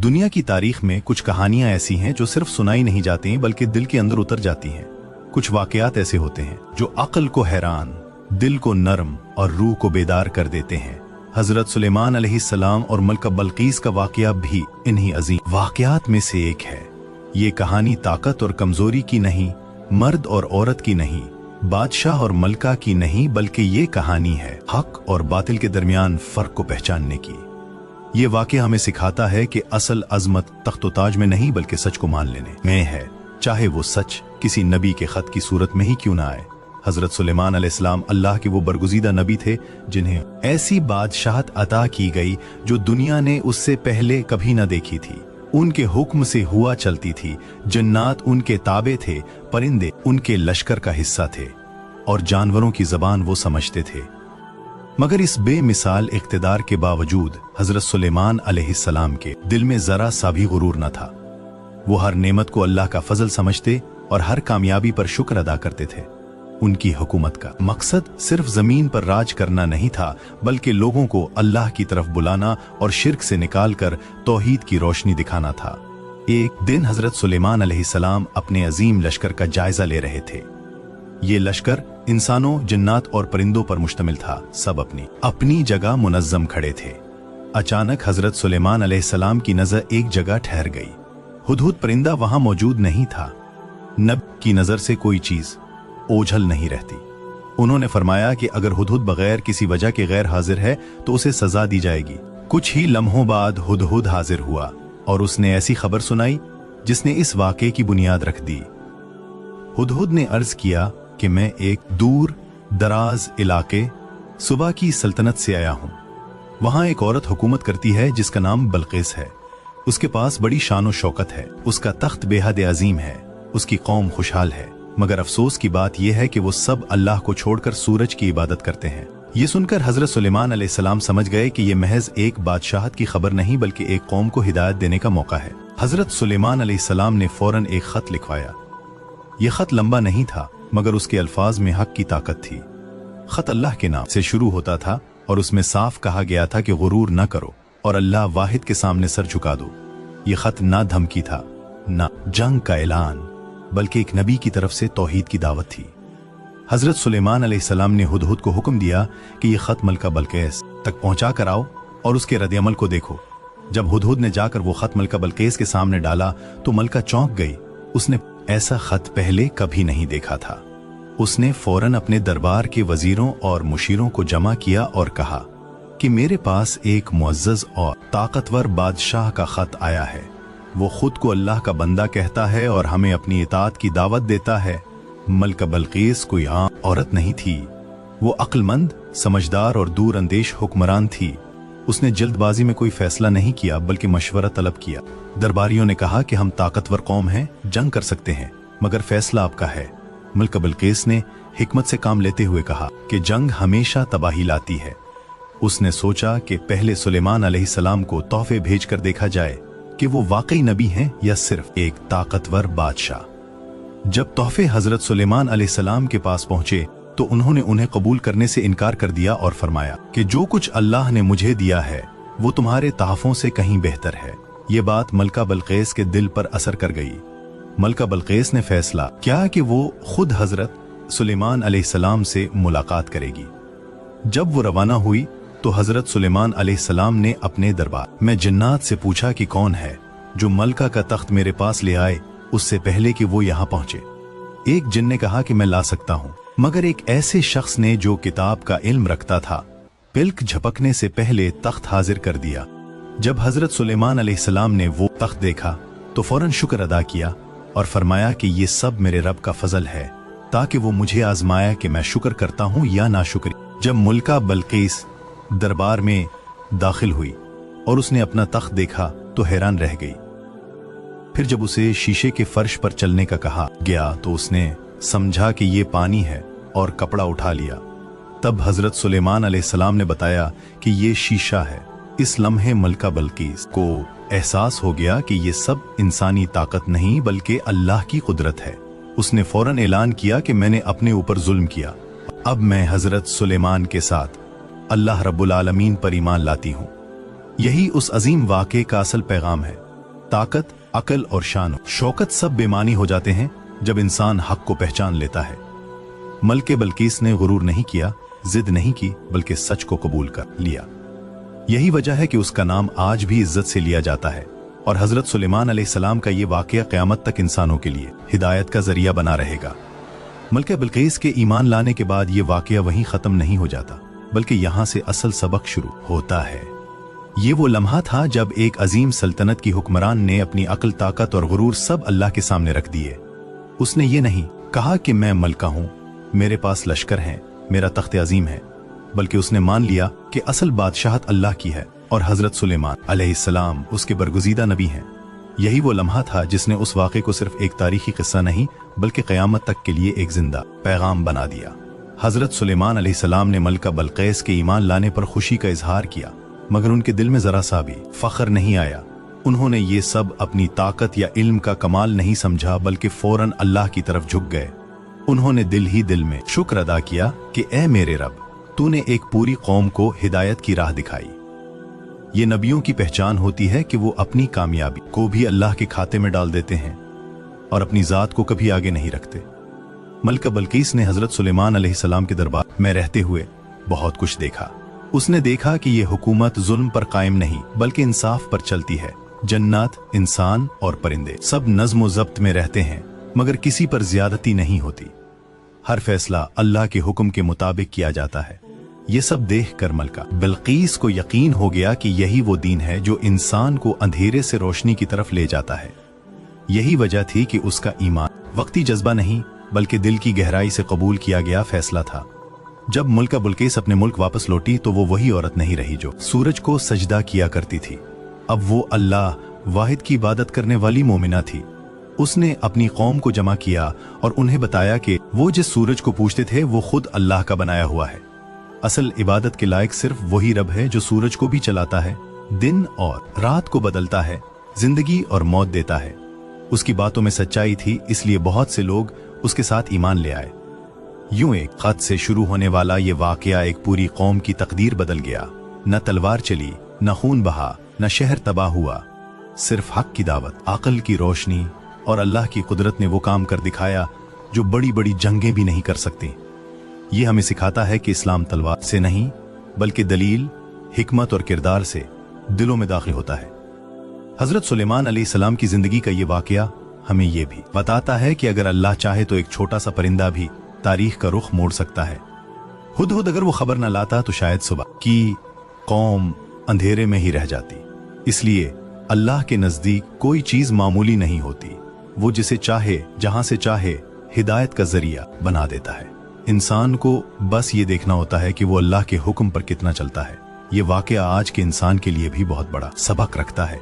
दुनिया की तारीख में कुछ कहानियां ऐसी हैं जो सिर्फ सुनाई नहीं जाती बल्कि दिल के अंदर उतर जाती हैं। कुछ वाकयात ऐसे होते हैं जो अक्ल को हैरान, दिल को नरम और रूह को बेदार कर देते हैं। हजरत सुलेमान अलैहिस्सलाम और मलका बल्कीस का वाकया भी इन्हीं अजीम वाकयात में से एक है। ये कहानी ताकत और कमजोरी की नहीं, मर्द और औरत की नहीं, बादशाह और मलका की नहीं, बल्कि ये कहानी है हक और बातिल के दरमियान फर्क को पहचानने की। ये वाकया हमें सिखाता है कि असल अजमत तख्त-ओ-ताज में नहीं बल्कि सच को मान लेने में है, चाहे वो सच किसी नबी के खत की सूरत में ही क्यों ना आए। हजरत सुलेमान अलैहिस्सलाम अल्लाह के वो बरगुज़ीदा नबी थे जिन्हें ऐसी बादशाहत अता की गई जो दुनिया ने उससे पहले कभी न देखी थी। उनके हुक्म से हुआ चलती थी, जन्नात उनके ताबे थे, परिंदे उनके लश्कर का हिस्सा थे और जानवरों की जबान वो समझते थे। मगर इस बेमिसाल इख्तिदार के बावजूद हजरत सुलेमान अलैहिस्सलाम के दिल में जरा सा भी गुरूर न था। वो हर नेमत को अल्लाह का फजल समझते और हर कामयाबी पर शुक्र अदा करते थे। उनकी हुकूमत का मकसद सिर्फ जमीन पर राज करना नहीं था, बल्कि लोगों को अल्लाह की तरफ बुलाना और शिर्क से निकालकर तौहीद की रोशनी दिखाना था। एक दिन हजरत सुलेमान अलैहिस्सलाम अपने अजीम लश्कर का जायजा ले रहे थे। ये लश्कर इंसानों, जिन्नात और परिंदों पर मुश्तमिल था। सब अपनी अपनी जगह मुनज्जम खड़े थे। अचानक हजरत सुलेमान अलैहिस्सलाम की नजर एक जगह ठहर गई। हुदहुद परिंदा वहां मौजूद नहीं था। नबी की नजर से कोई चीज ओझल नहीं रहती। उन्होंने फरमाया कि अगर हुदहुद बगैर किसी वजह के गैर हाजिर है तो उसे सजा दी जाएगी। कुछ ही लम्हों बाद हुदहुद हाजिर हुआ और उसने ऐसी खबर सुनाई जिसने इस वाक़े की बुनियाद रख दी। हुदहुद ने अर्ज किया कि मैं एक दूर दराज इलाके सुबा की सल्तनत से आया हूँ। वहाँ एक औरत हुकूमत करती है जिसका नाम बल्कीस है। उसके पास बड़ी शान और शौकत है, उसका तख्त बेहद अजीम है, उसकी कौम खुशहाल है। मगर अफसोस की बात यह है कि वो सब अल्लाह को छोड़कर सूरज की इबादत करते हैं। ये सुनकर हजरत सुलेमान अलैहिस्सलाम समझ गए कि यह महज एक बादशाहत की खबर नहीं बल्कि एक कौम को हिदायत देने का मौका है। हजरत सुलेमान अलैहिस्सलाम ने फौरन एक खत लिखवाया। यह खत लंबा नहीं था, मगर उसके अल्फाज में हक की ताकत थी। खत अल्लाह के नाम से शुरू होता था और उसमें साफ कहा गया था कि गुरूर न करो और अल्लाह वाहिद के सामने सर झुका दो। ये खत ना धमकी था, ना जंग का ऐलान, बल्कि एक नबी की तरफ से तौहीद की दावत थी। हजरत सुलेमान अलैहिस्सलाम ने हुदहुद को हुक्म दिया कि यह खत मलका बल्कीस तक पहुंचा कर आओ और उसके रद्द-ए-अमल को देखो। जब हुदहुद ने जाकर वो खत मलका बल्कीस के सामने डाला तो मलका चौंक गई। उसने ऐसा खत पहले कभी नहीं देखा था। उसने फौरन अपने दरबार के वजीरों और मुशीरों को जमा किया और कहा कि मेरे पास एक मुअज़्ज़ज़ और ताकतवर बादशाह का खत आया है। वो खुद को अल्लाह का बंदा कहता है और हमें अपनी इताअत की दावत देता है। मलका बल्कीस कोई आम औरत नहीं थी। वो अक्लमंद, समझदार और दूर अंदेश हुक्मरान थी। उसने जल्दबाजी में कोई फैसला नहीं किया बल्कि मशवरा तलब किया। दरबारियों ने कहा कि हम ताकतवर कौम हैं, जंग कर सकते हैं, मगर फैसला आपका है। मलका बल्कीस ने हिकमत से काम लेते हुए कहा कि जंग हमेशा तबाही लाती है। उसने सोचा कि पहले सुलेमान अलैहिस्सलाम को तोहफे भेज कर देखा जाए कि वो वाकई नबी हैं या सिर्फ एक ताकतवर बादशाह। जब तोहफे हजरत सुलेमान अलैहिस्सलाम के पास पहुंचे तो उन्होंने उन्हें कबूल करने से इनकार कर दिया और फरमाया कि जो कुछ अल्लाह ने मुझे दिया है वो तुम्हारे तोहफों से कहीं बेहतर है। ये बात मलका बल्कीस के दिल पर असर कर गई। मलका बल्कीस ने फैसला किया कि वो खुद हजरत सुलेमान अलैहिस्सलाम से मुलाकात करेगी। जब वो रवाना हुई तो हजरत सुलेमान अलैहिस्सलाम ने अपने दरबार में जिन्नात से पूछा कि कौन है जो मलका का तख्त मेरे पास ले आए उससे पहले कि वो यहाँ पहुंचे। एक जिन ने कहा कि मैं ला सकता हूँ, मगर एक ऐसे शख्स ने जो किताब का इल्म रखता था पिल्क झपकने से पहले तख्त हाजिर कर दिया। जब हजरत सुलेमान अलैहिस्सलाम ने वो तख्त देखा तो फौरन शुक्र अदा किया और फरमाया कि ये सब मेरे रब का फजल है ताकि वो मुझे आजमाया कि मैं शुक्र करता हूँ या नाशुक्री। जब मलका बल्कीस दरबार में दाखिल हुई और उसने अपना तख्त देखा तो हैरान रह गई। फिर जब उसे शीशे के फर्श पर चलने का कहा गया तो उसने समझा कि ये पानी है और कपड़ा उठा लिया। तब हजरत सुलेमान अलैहिस्सलाम ने बताया कि ये शीशा है। इस लम्हे मलका बल्कीस को एहसास हो गया कि ये सब इंसानी ताकत नहीं बल्कि अल्लाह की कुदरत है। उसने फौरन ऐलान किया कि मैंने अपने ऊपर जुल्म किया, अब मैं हजरत सुलेमान के साथ अल्लाह रब्बुल आलमीन पर ईमान लाती हूँ। यही उस अजीम वाक़े का असल पैगाम है। ताकत, अकल और शान शौकत सब बेमानी हो जाते हैं जब इंसान हक को पहचान लेता है। मलके बल्कीस ने गुरूर नहीं किया, जिद नहीं की, बल्कि सच को कबूल कर लिया। यही वजह है कि उसका नाम आज भी इज्जत से लिया जाता है और हजरत सुलेमान अलैहिस्सलाम का ये वाकया क़यामत तक इंसानों के लिए हिदायत का जरिया बना रहेगा। मलके बिल्कीस के ईमान लाने के बाद ये वाकया वहीं खत्म नहीं हो जाता, बल्कि यहाँ से असल सबक शुरू होता है। ये वो लम्हा था जब एक अजीम सल्तनत की हुक्मरान ने अपनी अक्ल, ताकत और गुरूर सब अल्लाह के सामने रख दिए। उसने ये नहीं कहा कि मैं मलका हूँ, मेरे पास लश्कर हैं, मेरा तख्त अजीम है, बल्कि उसने मान लिया कि असल बादशाहत अल्लाह की है और हजरत सुलेमान अलैहिस्सलाम उसके बरगुज़ीदा नबी हैं। यही वो लम्हा था जिसने उस वाक़े को सिर्फ एक तारीखी किस्सा नहीं बल्कि क़यामत तक के लिए एक जिंदा पैगाम बना दिया। हजरत सुलेमान अलैहिस्सलाम ने मलका बल्कीस के ईमान लाने पर खुशी का इजहार किया, मगर उनके दिल में जरा सा भी फख्र नहीं आया। उन्होंने ये सब अपनी ताकत या इल्म का कमाल नहीं समझा, बल्कि फौरन अल्लाह की तरफ झुक गए। उन्होंने दिल ही दिल में शुक्र अदा किया कि ए मेरे रब, तूने एक पूरी कौम को हिदायत की राह दिखाई। ये नबियों की पहचान होती है कि वो अपनी कामयाबी को भी अल्लाह के खाते में डाल देते हैं और अपनी जात को कभी आगे नहीं रखते। मलका बल्कीस ने हजरत सुलेमान अलैहिस्सलाम के दरबार में रहते हुए बहुत कुछ देखा। उसने देखा कि ये हुकूमत जुल्म पर कायम नहीं बल्कि इंसाफ पर चलती है। जन्नत, इंसान और परिंदे सब नज्म व ज़ब्त में रहते हैं, मगर किसी पर ज्यादती नहीं होती। हर फैसला अल्लाह के हुक्म के मुताबिक किया जाता है। ये सब देखकर मलका बिल्कीस को यकीन हो गया कि यही वो दीन है जो इंसान को अंधेरे से रोशनी की तरफ ले जाता है। यही वजह थी कि उसका ईमान वक्ती जज्बा नहीं बल्कि दिल की गहराई से कबूल किया गया फैसला था। जब मलका बिल्कीस अपने मुल्क वापस लौटी तो वो वही औरत नहीं रही जो सूरज को सजदा किया करती थी। अब वो अल्लाह वाहिद की इबादत करने वाली मोमिना थी। उसने अपनी कौम को जमा किया और उन्हें बताया कि वो जिस सूरज को पूजते थे वो खुद अल्लाह का बनाया हुआ है। असल इबादत के लायक सिर्फ वही रब है जो सूरज को भी चलाता है, दिन और रात को बदलता है, जिंदगी और मौत देता है। उसकी बातों में सच्चाई थी, इसलिए बहुत से लोग उसके साथ ईमान ले आए। यूं एक खत से शुरू होने वाला ये वाकया एक पूरी कौम की तकदीर बदल गया। न तलवार चली, न खून बहा, न शहर तबाह हुआ, सिर्फ हक की दावत, अक्ल की रोशनी और अल्लाह की कुदरत ने वो काम कर दिखाया जो बड़ी बड़ी जंगें भी नहीं कर सकती। ये हमें सिखाता है कि इस्लाम तलवार से नहीं बल्कि दलील, हिकमत और किरदार से दिलों में दाखिल होता है। हजरत सुलेमान अलैहिस्सलाम की जिंदगी का ये वाकया हमें ये भी बताता है कि अगर अल्लाह चाहे तो एक छोटा सा परिंदा भी तारीख का रुख मोड़ सकता है। हुदहुद अगर वो खबर न लाता तो शायद सुबह की कौम अंधेरे में ही रह जाती। इसलिए अल्लाह के नजदीक कोई चीज मामूली नहीं होती। वो जिसे चाहे, जहां से चाहे, हिदायत का जरिया बना देता है। इंसान को बस ये देखना होता है कि वो अल्लाह के हुक्म पर कितना चलता है। ये वाकया आज के इंसान के लिए भी बहुत बड़ा सबक रखता है।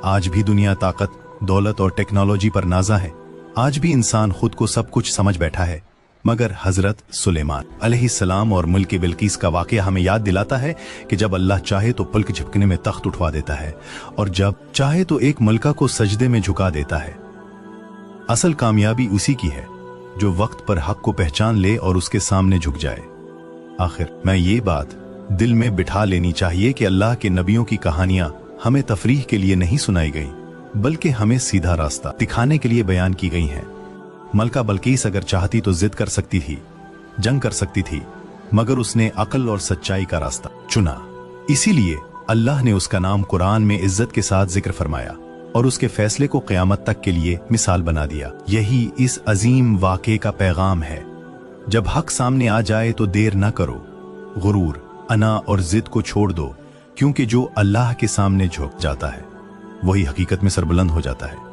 आज भी दुनिया ताकत, दौलत और टेक्नोलॉजी पर नाजा है। आज भी इंसान खुद को सब कुछ समझ बैठा है, मगर हजरत सुलेमान अलैहिस्सलाम और मुल्क बिल्कीस का वाकया हमें याद दिलाता है कि जब अल्लाह चाहे तो पलक झपकने में तख्त उठवा देता है और जब चाहे तो एक मलका को सजदे में झुका देता है। असल कामयाबी उसी की है जो वक्त पर हक को पहचान ले और उसके सामने झुक जाए। आखिर मैं ये बात दिल में बिठा लेनी चाहिए कि अल्लाह के नबियों की कहानियां हमें तफरीह के लिए नहीं सुनाई गई, बल्कि हमें सीधा रास्ता दिखाने के लिए बयान की गई हैं। मलका बल्कीस अगर चाहती तो जिद कर सकती थी, जंग कर सकती थी, मगर उसने अक्ल और सच्चाई का रास्ता चुना। इसीलिए अल्लाह ने उसका नाम कुरान में इज्जत के साथ जिक्र फरमाया और उसके फैसले को क़यामत तक के लिए मिसाल बना दिया। यही इस अजीम वाक़े का पैगाम है। जब हक सामने आ जाए तो देर न करो, गुरूर, अना और जिद को छोड़ दो, क्योंकि जो अल्लाह के सामने झुक जाता है वही हकीकत में सरबुलंद हो जाता है।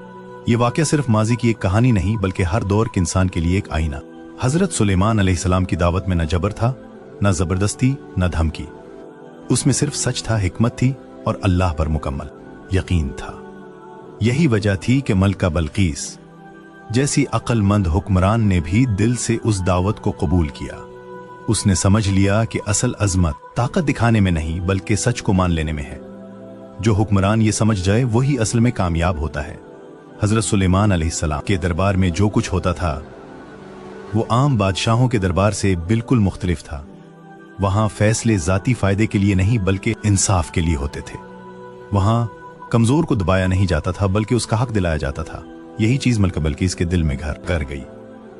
ये वाक़या सिर्फ माजी की एक कहानी नहीं बल्कि हर दौर के इंसान के लिए एक आईना। हजरत सुलेमान अलैहिस्सलाम की दावत में न जबर था, न जबरदस्ती, न धमकी। उसमें सिर्फ सच था, हिकमत थी और अल्लाह पर मुकम्मल यकीन था। यही वजह थी कि मलका बल्कीस जैसी अक्लमंद हुक्मरान ने भी दिल से उस दावत को कबूल किया। उसने समझ लिया कि असल अजमत ताकत दिखाने में नहीं बल्कि सच को मान लेने में है। जो हुक्मरान ये समझ जाए वही असल में कामयाब होता है। हजरत सुलेमान अलैहिस्सलाम के दरबार में जो कुछ होता था वो आम बादशाहों के दरबार से बिल्कुल मुख्तलिफ था। वहां फैसले जाती फायदे के लिए नहीं बल्कि इंसाफ के लिए होते थे। वहां कमजोर को दबाया नहीं जाता था बल्कि उसका हक दिलाया जाता था। यही चीज मलका बल्कीस के दिल में घर कर गई।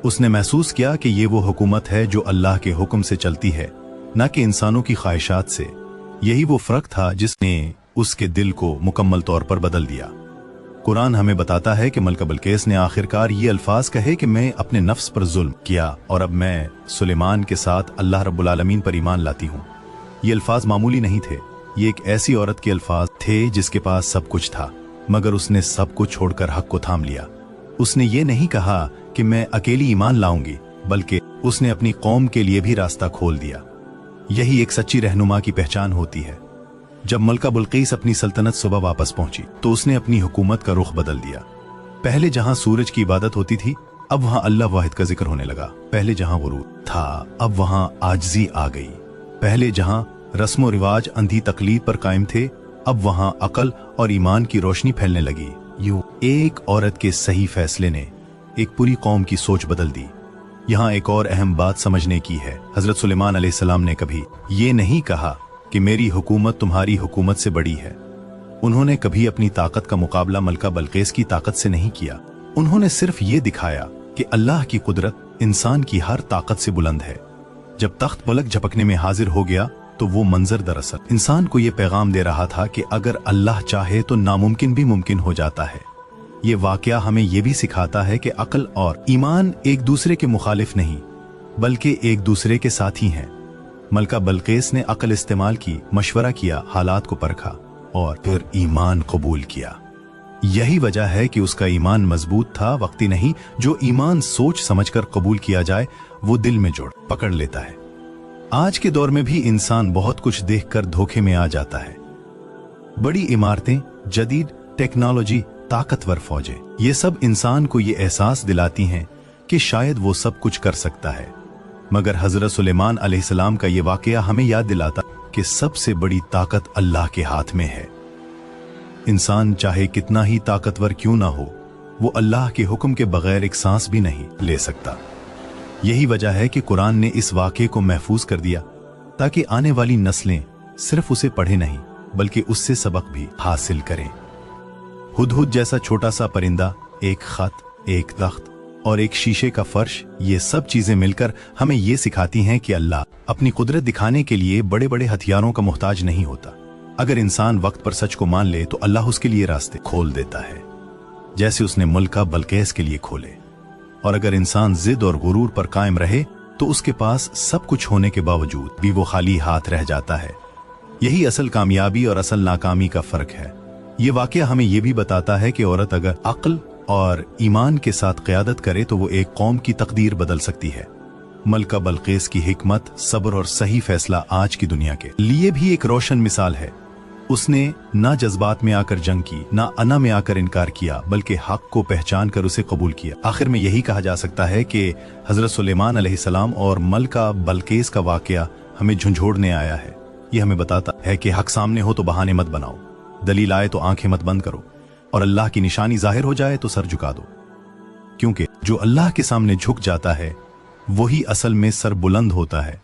उसने महसूस किया कि ये वो हुकूमत है जो अल्लाह के हुक्म से चलती है, न कि इंसानों की ख्वाहिशात से। यही वो फर्क था जिसने उसके दिल को मुकम्मल तौर पर बदल दिया। कुरान हमें बताता है कि मलका बल्कीस ने आखिरकार ये अल्फाज कहे कि मैं अपने नफ्स पर जुल्म किया और अब मैं सुलेमान के साथ अल्लाह रब्बुल आलमीन पर ईमान लाती हूँ। ये अल्फाज मामूली नहीं थे, ये एक ऐसी औरत के अल्फाज थे जिसके पास सब कुछ था, मगर उसने सब कुछ छोड़कर हक को थाम लिया। उसने ये नहीं कहा कि मैं अकेली ईमान लाऊंगी, बल्कि उसने अपनी कौम के लिए भी रास्ता खोल दिया। यही एक सच्ची रहनुमा की पहचान होती है। जब मलका बल्कीस अपनी सल्तनत सुबह वापस पहुंची तो उसने अपनी हुकूमत का रुख बदल दिया। पहले जहां सूरज की इबादत होती थी, अब वहां अल्लाह वाहिद का जिक्र होने लगा। पहले जहां गुरूर था, अब वहां आजिज़ी आ गई। पहले जहां रस्म रिवाज अंधी तकलीद पर कायम थे, अब वहां अकल और ईमान की रोशनी फैलने लगी। यूं एक औरत के सही फैसले ने एक पूरी कौम की सोच बदल दी। यहाँ एक और अहम बात समझने की है। हजरत सुलेमान अलैहिस्सलाम ने कभी ये नहीं कहा कि मेरी हुकूमत तुम्हारी हुकूमत से बड़ी है। उन्होंने कभी अपनी ताकत का मुकाबला मलका बल्कीस की ताकत से नहीं किया। उन्होंने सिर्फ ये दिखाया कि अल्लाह की कुदरत इंसान की हर ताकत से बुलंद है। जब तख्त पलक झपकने में हाजिर हो गया तो वो मंजर दरअसल इंसान को ये पैगाम दे रहा था कि अगर अल्लाह चाहे तो नामुमकिन भी मुमकिन हो जाता है। ये वाकया हमें ये भी सिखाता है कि अक्ल और ईमान एक दूसरे के मुखालिफ नहीं, बल्कि एक दूसरे के साथी हैं। मलका बल्कीस ने अक्ल इस्तेमाल की, मशवरा किया, हालात को परखा और फिर ईमान कबूल किया। यही वजह है कि उसका ईमान मजबूत था, वक्ती नहीं। जो ईमान सोच समझकर कबूल किया जाए वो दिल में जोड़ पकड़ लेता है। आज के दौर में भी इंसान बहुत कुछ देखकर धोखे में आ जाता है। बड़ी इमारतें, जदीद टेक्नोलॉजी, ताकतवर फौजें, ये सब इंसान को ये एहसास दिलाती हैं कि शायद वो सब कुछ कर सकता है। मगर हजरत सुलेमान अलैहिस्सलाम का ये वाकया हमें याद दिलाता कि सबसे बड़ी ताकत अल्लाह के हाथ में है। इंसान चाहे कितना ही ताकतवर क्यों ना हो, वो अल्लाह के हुक्म के बगैर एक सांस भी नहीं ले सकता। यही वजह है कि कुरान ने इस वाक़े को महफूज कर दिया ताकि आने वाली नस्लें सिर्फ उसे पढ़े नहीं बल्कि उससे सबक भी हासिल करें। हुदहुद जैसा छोटा सा परिंदा, एक खत, एक तख्त और एक शीशे का फर्श, ये सब चीजें मिलकर हमें ये सिखाती हैं कि अल्लाह अपनी कुदरत दिखाने के लिए बड़े बड़े हथियारों का मोहताज नहीं होता। अगर इंसान वक्त पर सच को मान ले तो अल्लाह उसके लिए रास्ते खोल देता है, जैसे उसने मलका बल्कीस के लिए खोले। और अगर इंसान जिद और गुरूर पर कायम रहे तो उसके पास सब कुछ होने के बावजूद भी वो खाली हाथ रह जाता है। यही असल कामयाबी और असल नाकामी का फर्क है। ये वाकया हमें ये भी बताता है कि औरत अगर अक्ल और ईमान के साथ क़यादत करे तो वो एक कौम की तकदीर बदल सकती है। मलका बल्कीस की हिकमत, सब्र और सही फैसला आज की दुनिया के लिए भी एक रोशन मिसाल है। उसने ना जज्बात में आकर जंग की, ना अना में आकर इनकार किया, बल्कि हक को पहचान कर उसे कबूल किया। आखिर में यही कहा जा सकता है कि हजरत सुलेमान अलैहिस्सलाम और मलका बल्कीस का वाकया हमें झंझोड़ने आया है। ये हमें बताता है कि हक सामने हो तो बहाने मत बनाओ, दलील आए तो आंखें मत बंद करो, और अल्लाह की निशानी जाहिर हो जाए तो सर झुका दो। क्योंकि जो अल्लाह के सामने झुक जाता है वही असल में सर बुलंद होता है।